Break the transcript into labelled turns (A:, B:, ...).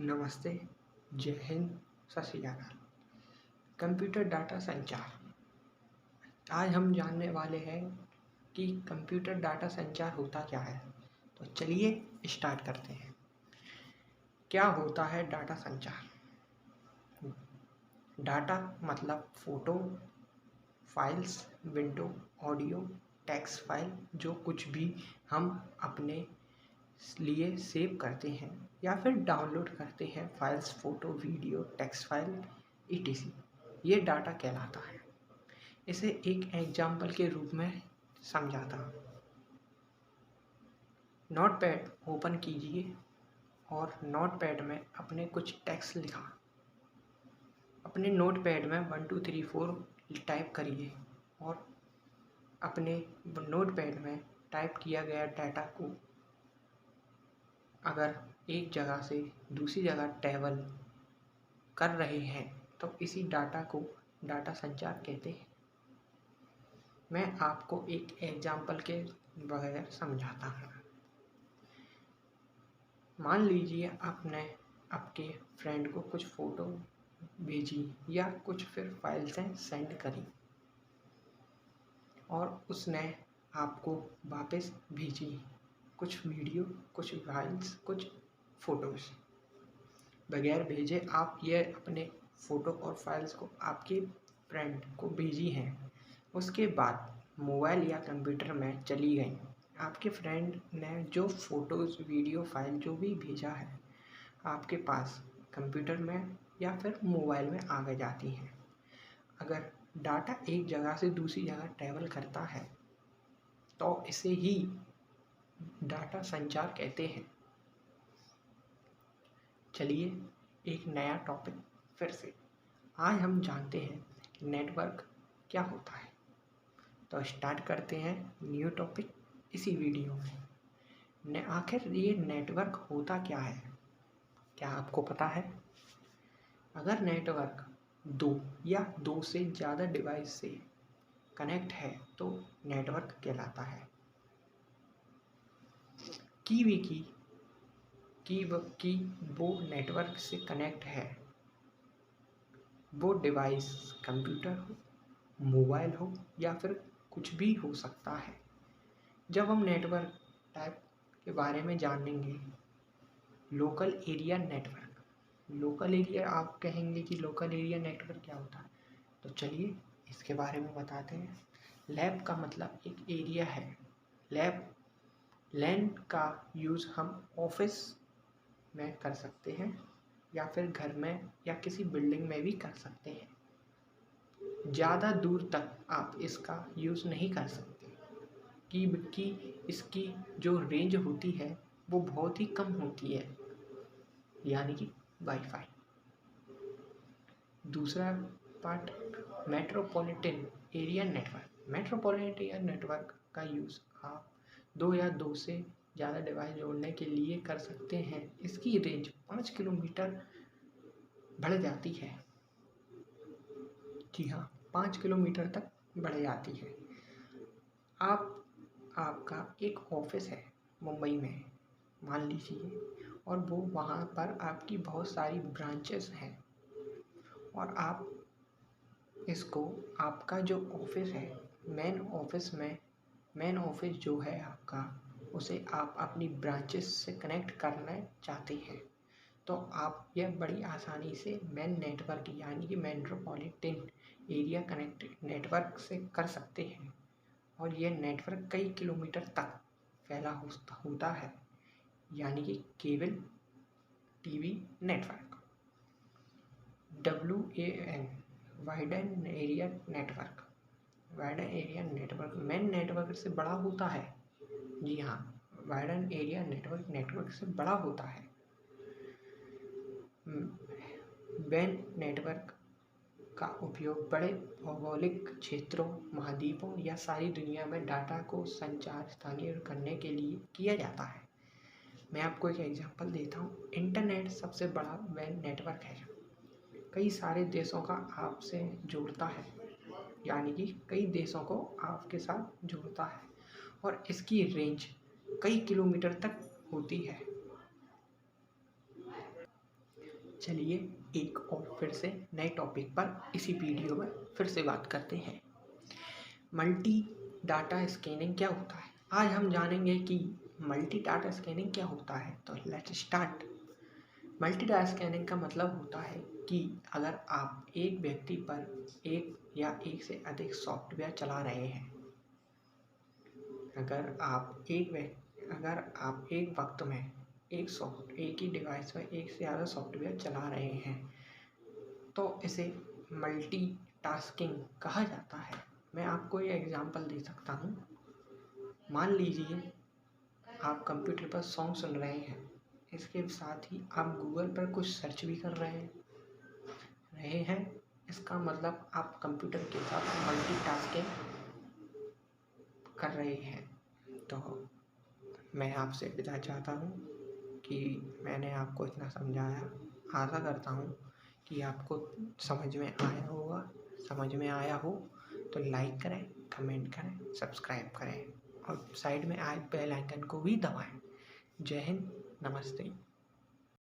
A: नमस्ते, जय हिंद, सत श्री अकाल। कंप्यूटर डाटा संचार। आज हम जानने वाले हैं कि कंप्यूटर डाटा संचार होता क्या है। तो चलिए स्टार्ट करते हैं। क्या होता है डाटा संचार? डाटा मतलब photo, files, window, audio, text file, जो कुछ भी हम अपने लिए सेव करते हैं या फिर डाउनलोड करते हैं, files, photo, video, text file etc। ये डाटा कहलाता है। इसे एक एग्जाम्पल के रूप में समझाता हूँ। नोटपैड ओपन कीजिए और नोटपैड में अपने कुछ टेक्स्ट लिखा। अपने नोटपैड में 1 2 3 4 टाइप करिए और अपने नोटपैड में टाइप किया गया डाटा को अगर एक जगह से दूसरी जगह ट्रैवल कर रहे हैं तो इसी डाटा को डाटा संचार कहते हैं। मैं आपको एक एग्जाम्पल के बगैर समझाता हूँ। मान लीजिए आपने आपके फ्रेंड को कुछ फ़ोटो भेजी या कुछ फिर फाइल्सें सेंड करी और उसने आपको वापस भेजी कुछ वीडियो, कुछ फाइल्स, कुछ फ़ोटोज़। बगैर भेजे आप ये अपने फ़ोटो और फाइल्स को आपके फ्रेंड को भेजी हैं। उसके बाद मोबाइल या कंप्यूटर में चली गई। आपके फ्रेंड ने जो फ़ोटोज़, वीडियो, फाइल जो भी भेजा है आपके पास कंप्यूटर में या फिर मोबाइल में आगे जाती हैं। अगर डाटा एक जगह से दूसरी जगह ट्रैवल करता है तो इसे ही डाटा संचार कहते हैं। चलिए एक नया टॉपिक फिर से। आज हम जानते हैं नेटवर्क क्या होता है। तो स्टार्ट करते हैं न्यू टॉपिक इसी वीडियो में। आखिर ये नेटवर्क होता क्या है, क्या आपको पता है? अगर नेटवर्क दो या दो से ज़्यादा डिवाइस से कनेक्ट है तो नेटवर्क कहलाता है। की वो नेटवर्क से कनेक्ट है, वो डिवाइस कंप्यूटर हो, मोबाइल हो या फिर कुछ भी हो सकता है। जब हम नेटवर्क टाइप के बारे में जानेंगे, local area network. Local area, आप कहेंगे कि लोकल एरिया नेटवर्क क्या होता है, तो चलिए इसके बारे में बताते हैं। लैब का मतलब एक एरिया है। लैन का यूज़ हम ऑफिस में कर सकते हैं या फिर घर में या किसी बिल्डिंग में भी कर सकते हैं। ज़्यादा दूर तक आप इसका यूज़ नहीं कर सकते कि इसकी जो रेंज होती है वो बहुत ही कम होती है, यानी कि वाईफाई। दूसरा part metropolitan area network. Metropolitan network का यूज़ आप दो या दो से ज़्यादा डिवाइस जोड़ने के लिए कर सकते हैं। इसकी रेंज 5 किलोमीटर बढ़ जाती है। जी हाँ, 5 किलोमीटर तक बढ़ जाती है। आपका एक ऑफिस है मुंबई में मान लीजिए, और वो वहाँ पर आपकी बहुत सारी ब्रांचेस हैं और आप इसको, आपका जो ऑफिस है, मेन ऑफिस जो है आपका, उसे आप अपनी ब्रांचेस से कनेक्ट करना चाहते हैं तो आप यह बड़ी आसानी से मेन नेटवर्क यानी कि मेट्रोपॉलिटन एरिया कनेक्ट नेटवर्क से कर सकते हैं। और यह नेटवर्क कई किलोमीटर तक फैला होता है, यानी कि cable TV network. WAN widen area network. Widen area network main network से बड़ा होता है। जी हाँ, वाइडन एरिया नेटवर्क से बड़ा होता है। वैन नेटवर्क का उपयोग बड़े भौगोलिक क्षेत्रों, महाद्वीपों या सारी दुनिया में डाटा को संचार स्थानीय करने के लिए किया जाता है। मैं आपको एक एग्जांपल देता हूँ। इंटरनेट सबसे बड़ा वैन नेटवर्क है, कई सारे देशों का आपसे जोड़ता है, यानी कि कई देशों को आपके साथ जोड़ता है और इसकी रेंज कई किलोमीटर तक होती है। चलिए एक और फिर से नए टॉपिक पर इसी वीडियो में फिर से बात करते हैं। मल्टी डाटा स्कैनिंग क्या होता है? आज हम जानेंगे कि मल्टी डाटा स्कैनिंग क्या होता है। तो let's start. Multi data scanning का मतलब होता है कि अगर आप एक व्यक्ति पर एक या एक से अधिक सॉफ्टवेयर चला रहे हैं, अगर आप एक वक्त में एक ही डिवाइस में एक से ज़्यादा सॉफ्टवेयर चला रहे हैं तो इसे मल्टीटास्किंग कहा जाता है। मैं आपको ये एग्जांपल दे सकता हूँ। मान लीजिए आप कंप्यूटर पर सॉन्ग सुन रहे हैं, इसके साथ ही आप गूगल पर कुछ सर्च भी कर रहे हैं। इसका मतलब आप कंप्यूटर के साथ मल्टीटास्किंग कर रहे हैं। तो मैं आपसे विदा चाहता हूँ कि मैंने आपको इतना समझाया। आशा करता हूँ कि आपको समझ में आया हो तो लाइक करें, कमेंट करें, सब्सक्राइब करें और साइड में आए बेल आइकन को भी दबाएं। जय हिंद, नमस्ते।